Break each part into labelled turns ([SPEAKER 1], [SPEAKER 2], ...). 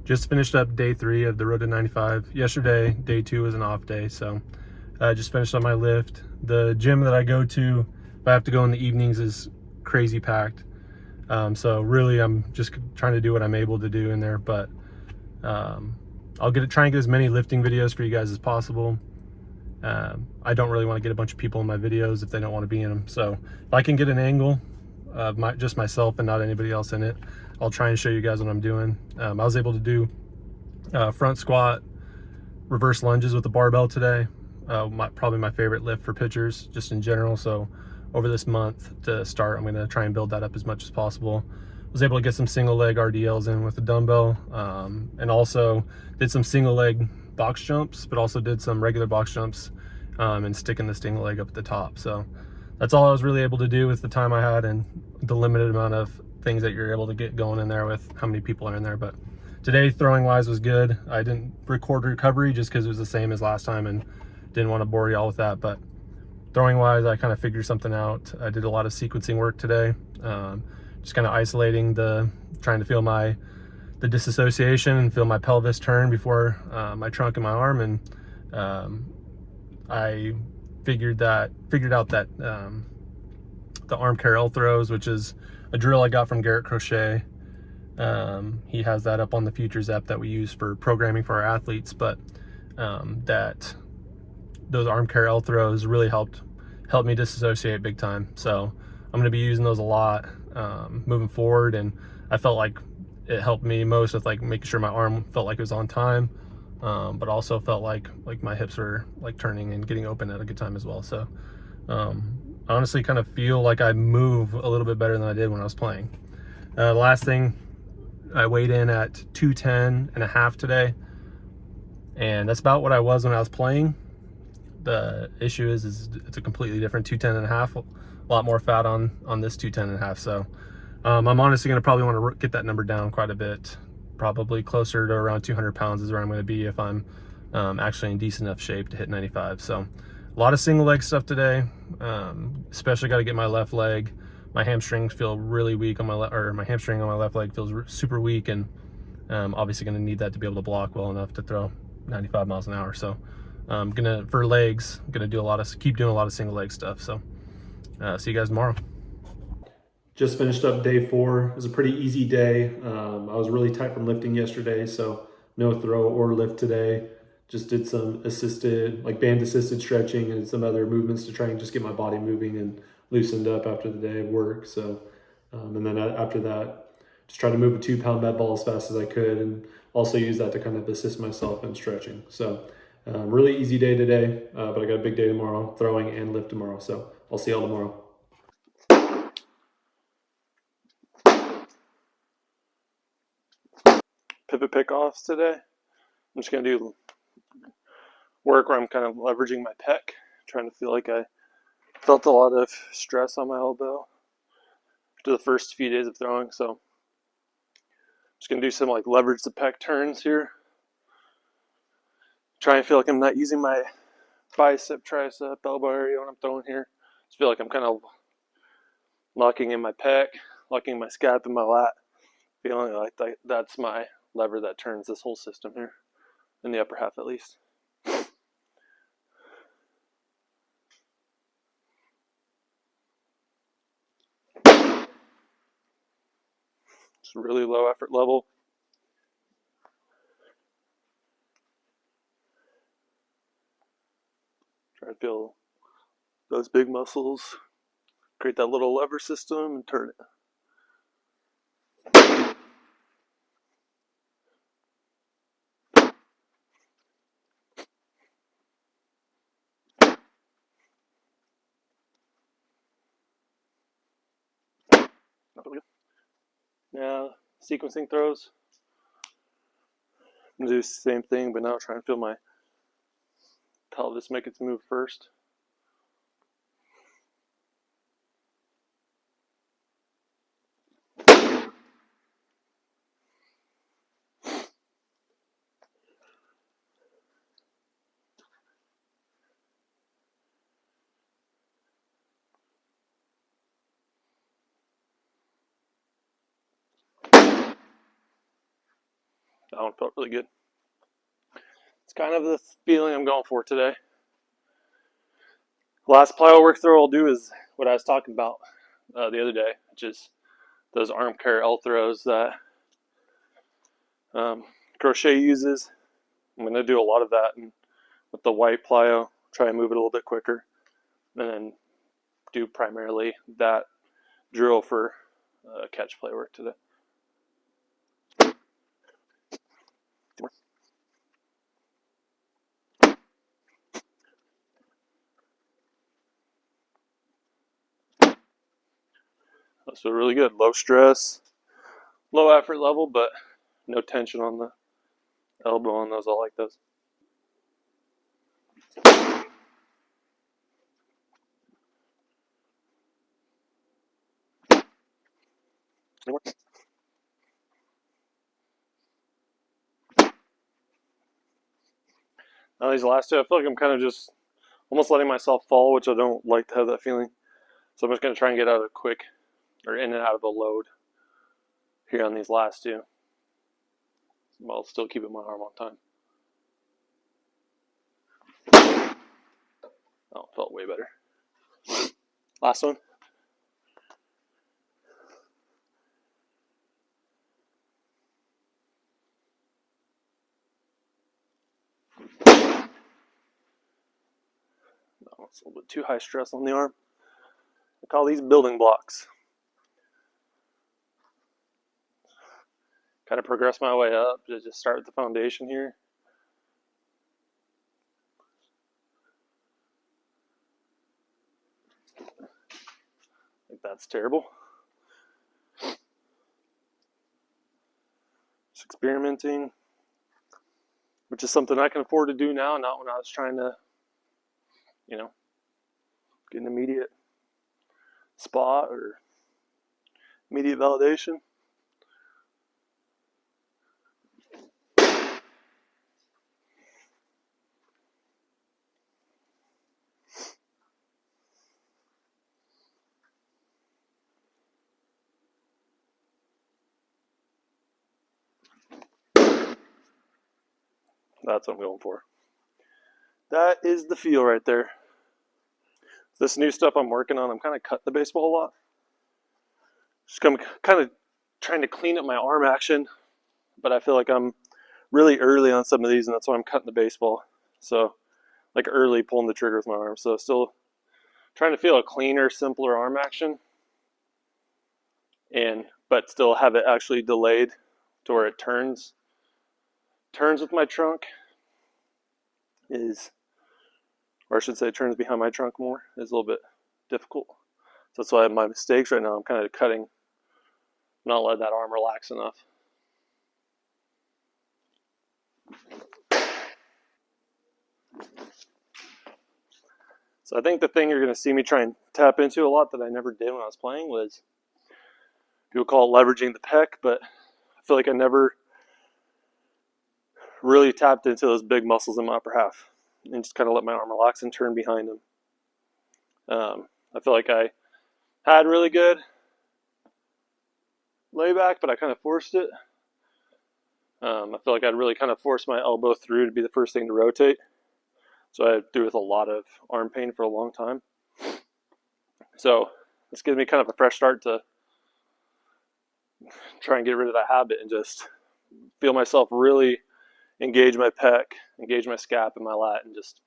[SPEAKER 1] Just finished up day 3 of the Road to 95. Yesterday, day 2 was an off day, so I just finished up my lift. The gym that I go to, if I have to go in the evenings, is crazy packed. So really, I'm just trying to do what I'm able to do in there, but I'll try and get as many lifting videos for you guys as possible. I don't really want to get a bunch of people in my videos if they don't want to be in them. So if I can get an angle of just myself and not anybody else in it, I'll try and show you guys what I'm doing. I was able to do front squat, reverse lunges with the barbell today. Probably my favorite lift for pitchers just in general. So over this month to start, I'm going to try and build that up as much as possible. Was able to get some single leg RDLs in with the dumbbell, and also did some single leg box jumps, but also did some regular box jumps and sticking the single leg up at the top. So that's all I was really able to do with the time I had and the limited amount of things that you're able to get going in there with how many people are in there. But today, throwing wise, was good. I didn't record recovery just because it was the same as last time and didn't want to bore y'all with that. But throwing wise, I kind of figured something out. I did a lot of sequencing work today, just kind of isolating trying to feel the disassociation and feel my pelvis turn before my trunk and my arm. And I figured out that the arm carry throws, which is a drill I got from Garrett Crochet. He has that up on the Futures app that we use for programming for our athletes, but that those arm carry throws really helped me disassociate big time. So I'm going to be using those a lot moving forward, and I felt like it helped me most with like making sure my arm felt like it was on time, but also felt like my hips were like turning and getting open at a good time as well. So I honestly kind of feel like I move a little bit better than I did when I was playing. The last thing, I weighed in at 210.5 today, and that's about what I was when I was playing. The issue is it's a completely different 210.5, a lot more fat on this 210.5. So I'm honestly going to probably want to get that number down quite a bit, probably closer to around 200 pounds is where I'm going to be if I'm actually in decent enough shape to hit 95. So a lot of single leg stuff today, especially got to get my left leg. My hamstrings feel really weak on my hamstring on my left leg feels super weak, and obviously going to need that to be able to block well enough to throw 95 miles an hour. So for legs, gonna keep doing a lot of single leg stuff. So see you guys tomorrow. Just finished up day 4. It was a pretty easy day. I was really tight from lifting yesterday, so no throw or lift today. Just did some band assisted stretching and some other movements to try and just get my body moving and loosened up after the day of work. So, and then after that, just try to move a 2-pound med ball as fast as I could, and also use that to kind of assist myself in stretching. So really easy day today, but I got a big day tomorrow, throwing and lift tomorrow. So I'll see y'all tomorrow. Pivot pick-offs today. I'm just going to do work where I'm kind of leveraging my pec, trying to feel like I felt a lot of stress on my elbow after the first few days of throwing. So I'm just going to do some like leverage the pec turns here. Try and feel like I'm not using my bicep, tricep, elbow area when I'm throwing here. Just feel like I'm kind of locking in my pec, locking my scap in my lat, feeling like that's my lever that turns this whole system here, in the upper half at least. Just really low effort level. Try to feel those big muscles, create that little lever system and turn it. Now, sequencing throws. I'm going to do the same thing, but now try and feel my pelvis make its move first. That one felt really good. It's kind of the feeling I'm going for today. Last plyo work throw I'll do is what I was talking about the other day, which is those arm care L throws that Crochet uses. I'm going to do a lot of that, and with the white plyo, try and move it a little bit quicker, and then do primarily that drill for catch play work today. So really good, low stress, low effort level, but no tension on the elbow on those. I like those. Now these last two, I feel like I'm kind of just almost letting myself fall, which I don't like to have that feeling. So I'm just going to try and get out of a quick, or in and out of a load here on these last two, while still keeping my arm on time. Oh, felt way better. Last one. No, it's a little bit too high stress on the arm. I call these building blocks. Kind of progress my way up to just start with the foundation here. I think that's terrible. Just experimenting, which is something I can afford to do now, not when I was trying to, get an immediate spot or immediate validation. That's what I'm going for. That is the feel right there. This new stuff I'm working on, I'm kind of cutting the baseball a lot. Just kind of trying to clean up my arm action, but I feel like I'm really early on some of these, and that's why I'm cutting the baseball. So, like early pulling the trigger with my arm. So still trying to feel a cleaner, simpler arm action, but still have it actually delayed to where it turns with my trunk or I should say turns behind my trunk more, is a little bit difficult. So that's why I have my mistakes right now. I'm kind of cutting, not letting that arm relax enough. So I think the thing you're going to see me try and tap into a lot that I never did when I was playing was, people call it leveraging the pec, but I feel like I never really tapped into those big muscles in my upper half and just kind of let my arm relax and turn behind them. I feel like I had really good layback, but I kind of forced it. I feel like I'd really kind of forced my elbow through to be the first thing to rotate. So I had to do with a lot of arm pain for a long time. So this gives me kind of a fresh start to try and get rid of that habit and just feel myself really engage my pec, engage my scap and my lat, and just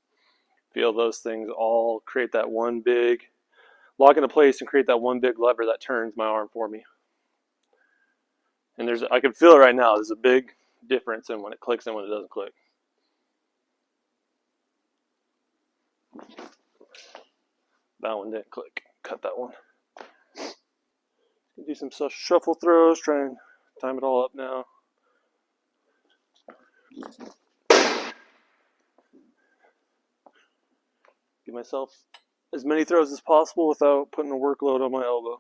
[SPEAKER 1] feel those things all create that one big, lock into place and create that one big lever that turns my arm for me. And I can feel it right now. There's a big difference in when it clicks and when it doesn't click. That one didn't click. Cut that one. Do some shuffle throws. Try and time it all up now. Give myself as many throws as possible without putting a workload on my elbow.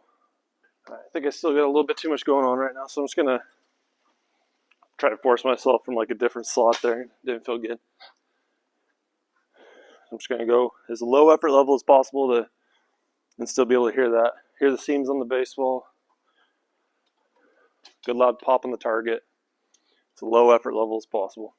[SPEAKER 1] I think I still got a little bit too much going on right now, so I'm just going to try to force myself from like a different slot there. It didn't feel good. I'm just going to go as low effort level as possible and still be able to hear that. Hear the seams on the baseball. Good loud pop on the target. It's a low effort level as possible.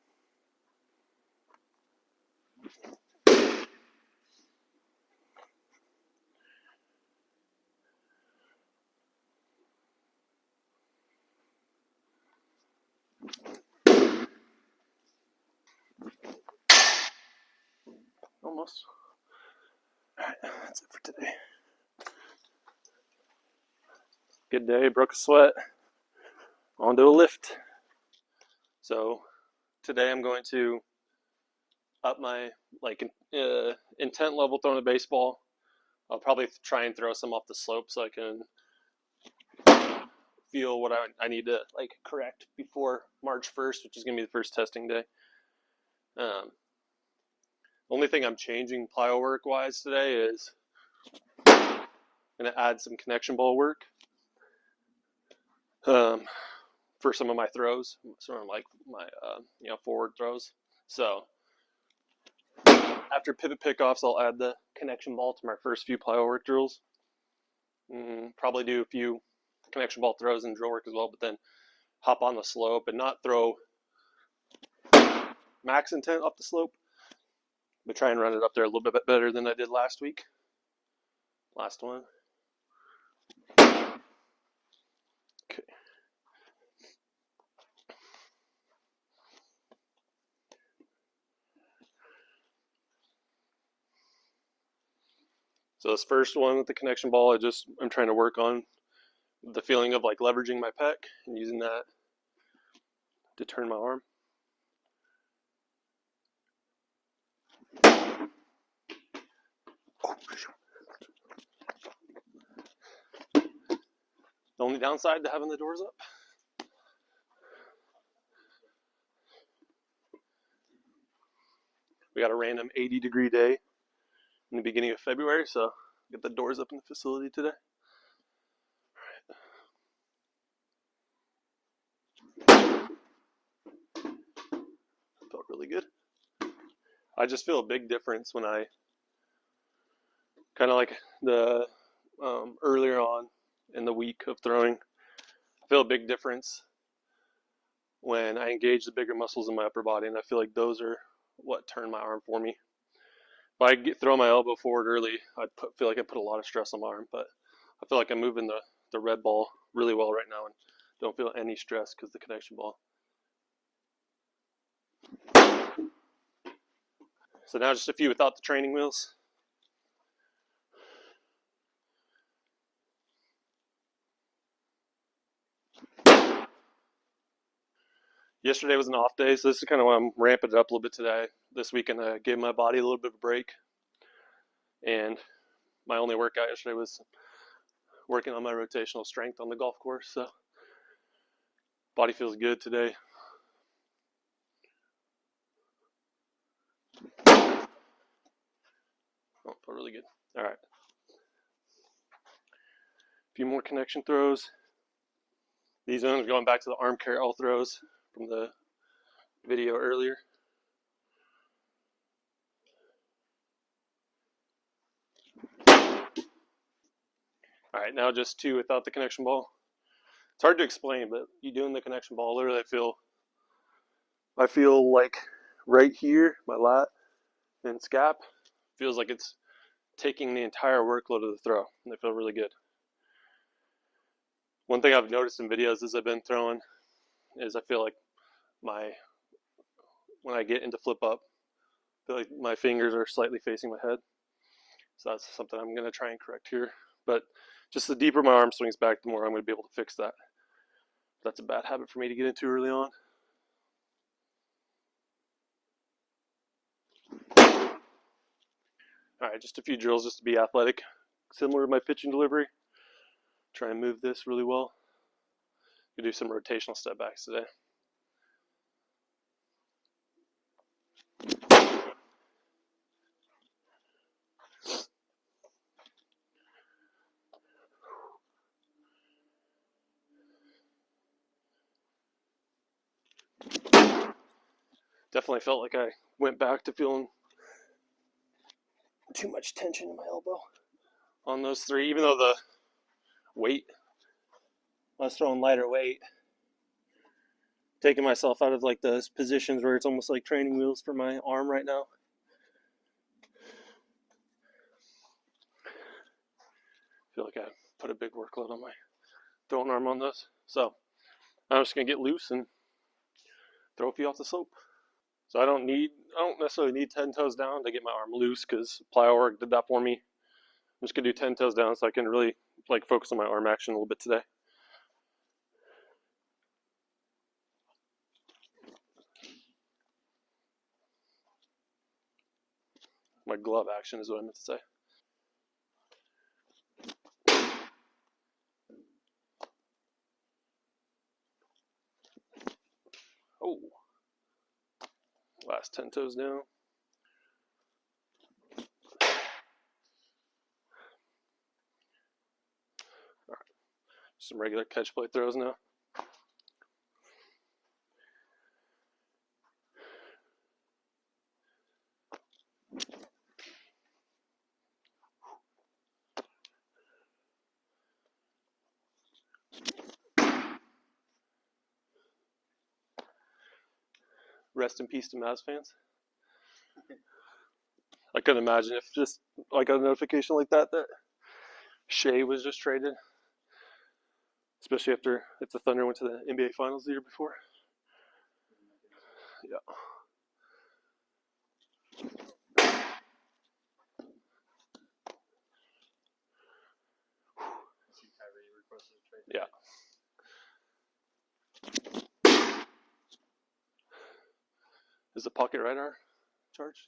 [SPEAKER 1] Almost. Alright, that's it for today. Good day, broke a sweat. On to a lift. So today I'm going to up my intent level throwing a baseball. I'll probably try and throw some off the slope so I can feel what I need to correct before March 1st, which is going to be the first testing day. Only thing I'm changing plyo work wise today is I'm going to add some connection ball work for some of my throws, sort of like my forward throws. So after pivot pickoffs, I'll add the connection ball to my first few plyo work drills. Probably do a few connection ball throws and drill work as well, but then hop on the slope and not throw max intent up the slope, but try and run it up there a little bit better than I did last week. Last one. Okay. So this first one with the connection ball, I'm trying to work on the feeling of leveraging my pec and using that to turn my arm. The only downside to having the doors up. We got a random 80-degree day in the beginning of February, so get the doors up in the facility today. Felt really good. I just feel a big difference when I kind of like the earlier on in the week of throwing. I feel a big difference when I engage the bigger muscles in my upper body, and I feel like those are what turn my arm for me. If I throw my elbow forward early, I feel like I put a lot of stress on my arm, but I feel like I'm moving the red ball really well right now and don't feel any stress because the connection ball. So now just a few without the training wheels. Yesterday was an off day, so this is kind of why I'm ramping it up a little bit today. This weekend I gave my body a little bit of a break, and my only workout yesterday was working on my rotational strength on the golf course, so body feels good today. Oh, felt really good. All right. A few more connection throws. These ones are going back to the arm carry-all throws from the video earlier. All right, now just two without the connection ball. It's hard to explain, but you doing the connection ball, literally I feel like right here, my lat and scap, feels like it's taking the entire workload of the throw, and they feel really good. One thing I've noticed in videos as I've been throwing is I feel like when I get into flip up, I feel like my fingers are slightly facing my head. So that's something I'm going to try and correct here. But just the deeper my arm swings back, the more I'm going to be able to fix that. That's a bad habit for me to get into early on. All right, just a few drills just to be athletic, similar to my pitching delivery. Try and move this really well. You do some rotational step backs today. Definitely felt like I went back to feeling too much tension in my elbow on those three, even though the weight, I was throwing lighter weight. taking myself out of like those positions where it's almost like training wheels for my arm right now. I feel like I put a big workload on my throwing arm on this. So I'm just gonna get loose and throw a few off the slope. So I don't necessarily need 10 toes down to get my arm loose because plyo work did that for me. I'm just gonna do 10 toes down so I can really like focus on my arm action a little bit today. My glove action is what I meant to say. Oh, last 10 toes down. All right, some regular catch play throws now. Rest in peace to Mavs fans. I couldn't imagine if just like a notification like that Shea was just traded, especially after if the Thunder went to the NBA Finals the year before. Yeah. Yeah. Is the pocket radar charged?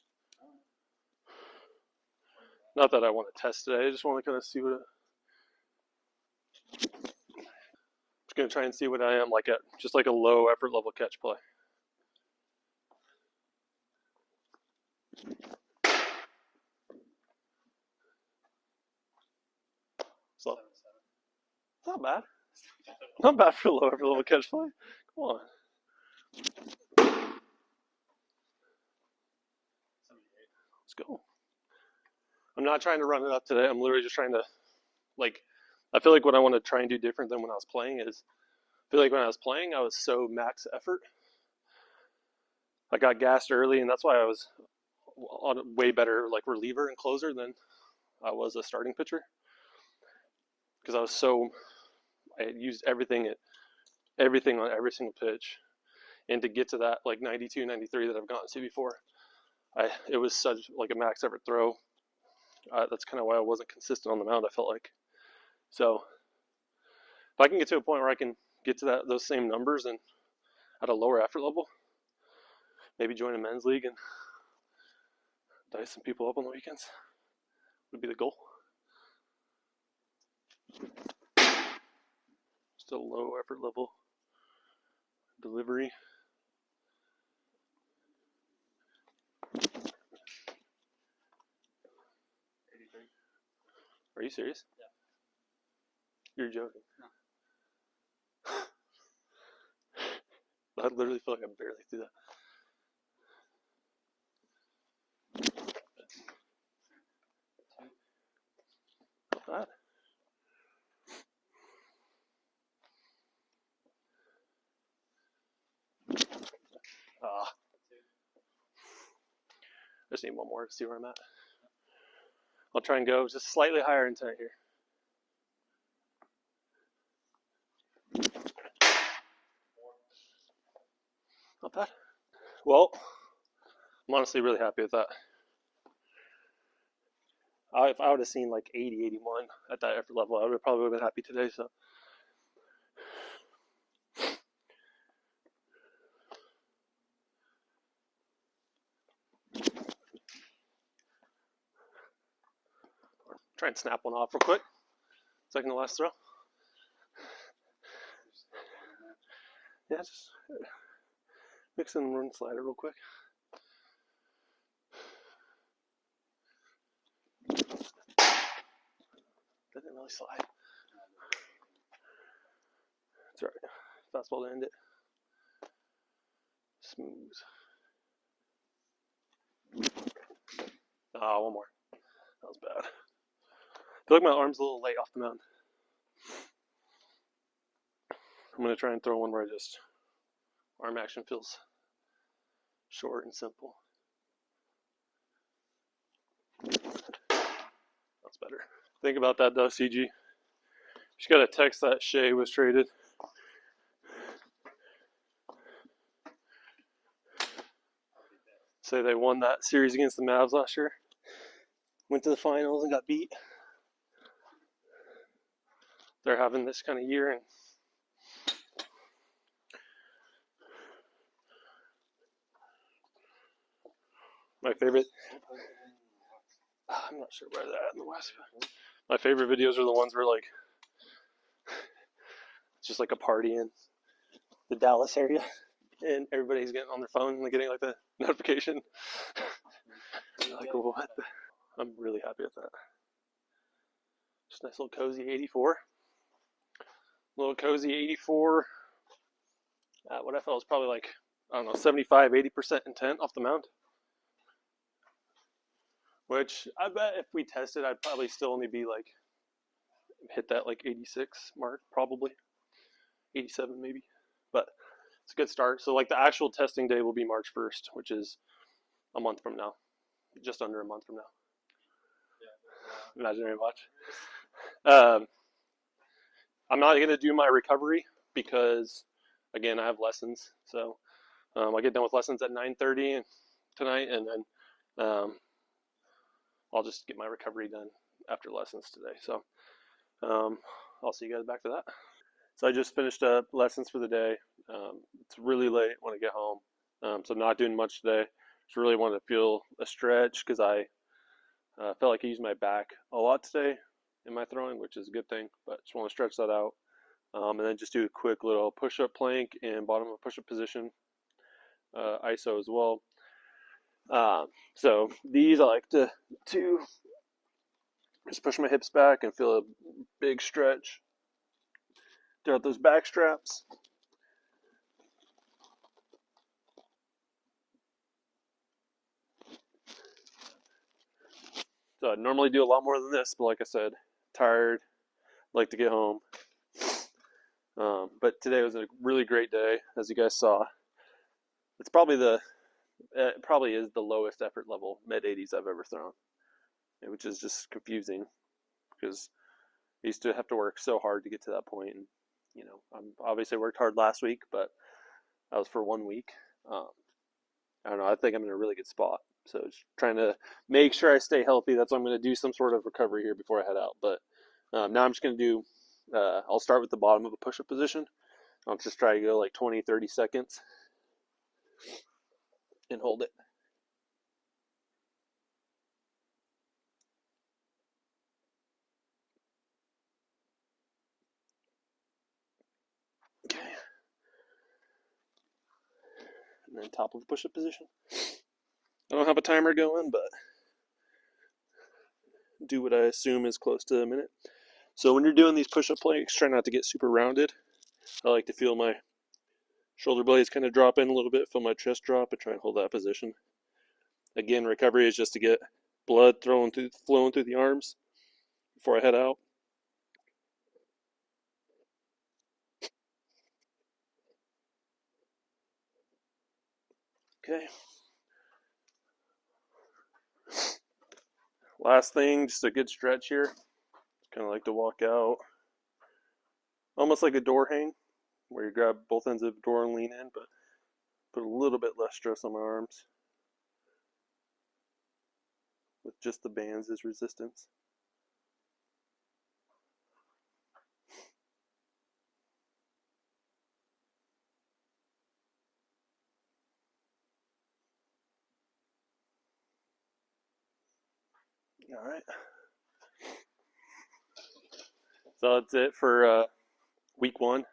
[SPEAKER 1] Not that I want to test today. I just want to kind of see what. Just gonna try and see what I am like at just like a low effort level catch play. So, not bad. Not bad for a low effort level catch play. Come on. Let's go. I'm not trying to run it up today. I'm literally just trying to, like, I feel like what I want to try and do different than when I was playing is, I feel like when I was playing, I was so max effort. I got gassed early, and that's why I was on a way better, like, reliever and closer than I was a starting pitcher. Because I had used everything on every single pitch. And to get to that, like, 92, 93 that I've gotten to before, it was such, like, a max effort throw. That's kind of why I wasn't consistent on the mound, I felt like. So if I can get to a point where I can get to those same numbers and at a lower effort level, maybe join a men's league and dice some people up on the weekends would be the goal. Still low effort level delivery. Are you serious? Yeah. You're joking. No. I literally feel like I barely threw that. Not bad. I just need one more to see where I'm at. I'll try and go just slightly higher intent here. Not bad. Well, I'm honestly really happy with that. If I would have seen like 80, 81 at that effort level, I would have probably been happy today. So try and snap one off real quick. Second to last throw. Yeah, just mix in and run slider real quick. That didn't really slide. That's right. Fastball to end it. Smooth. One more. That was bad. I feel like my arm's a little late off the mound. I'm going to try and throw one where I just Arm action feels short and simple. That's better. Think about that though, CG. Just got a text that Shea was traded. Say they won that series against the Mavs last year. Went to the finals and got beat. They're having this kind of year, and my favorite, I'm not sure where they're at in the West. My favorite videos are the ones where like it's just like a party in the Dallas area, and everybody's getting on their phone and getting like the notification. Like what? I'm really happy with that. Just a nice little cozy 84. Little cozy 84. What I felt was probably like, I don't know, 75, 80% intent off the mound. Which I bet if we tested, I'd probably still only be like, hit that like 86 mark, probably. 87 maybe. But it's a good start. So like the actual testing day will be March 1st, which is a month from now. Just under a month from now. Imaginary watch. I'm not going to do my recovery because, again, I have lessons. So I get done with lessons at 9:30 tonight, and then I'll just get my recovery done after lessons today. So I'll see you guys back to that. So I just finished up lessons for the day. It's really late when I get home, so not doing much today. Just really wanted to feel a stretch because I felt like I used my back a lot today in my throwing, which is a good thing, but just want to stretch that out. And then just do a quick little push-up plank in bottom of push-up position, ISO as well. So these I like to just push my hips back and feel a big stretch throughout those back straps. So I'd normally do a lot more than this, but like I said, tired, like to get home. But today was a really great day, as you guys saw. It's probably it probably is the lowest effort level mid 80s I've ever thrown, which is just confusing because I used to have to work so hard to get to that point. And obviously worked hard last week, but that was for 1 week. I don't know. I think I'm in a really good spot. So just trying to make sure I stay healthy. That's why I'm going to do some sort of recovery here before I head out. But now I'm just going to do, I'll start with the bottom of a push-up position. I'll just try to go like 20, 30 seconds and hold it. Okay. And then top of the push-up position. I don't have a timer going, but do what I assume is close to a minute. So when you're doing these push-up planks, try not to get super rounded. I like to feel my shoulder blades kind of drop in a little bit, feel my chest drop, and try and hold that position. Again, recovery is just to get blood flowing through the arms before I head out. Okay. Last thing, just a good stretch here. Kind of like to walk out, almost like a door hang, where you grab both ends of the door and lean in, but put a little bit less stress on my arms with just the bands as resistance. All right. So that's it for week 1.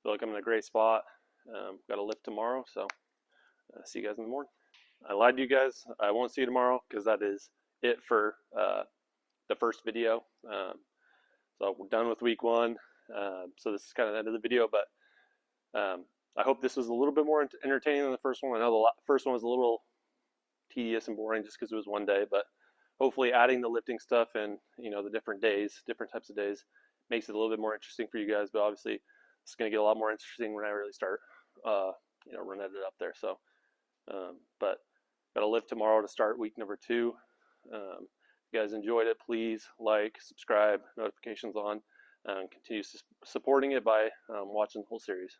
[SPEAKER 1] Feel like I'm in a great spot. Got a lift tomorrow, so see you guys in the morning. I lied to you guys. I won't see you tomorrow because that is it for the first video. So we're done with week 1. So this is kind of the end of the video, but I hope this was a little bit more entertaining than the first one. I know the first one was a little tedious and boring just because it was one day, but hopefully adding the lifting stuff and the different types of days makes it a little bit more interesting for you guys. But obviously it's going to get a lot more interesting when I really start run it up there. So, but got to lift tomorrow to start week number 2. If you guys enjoyed it, please like, subscribe, notifications on, and continue supporting it by watching the whole series.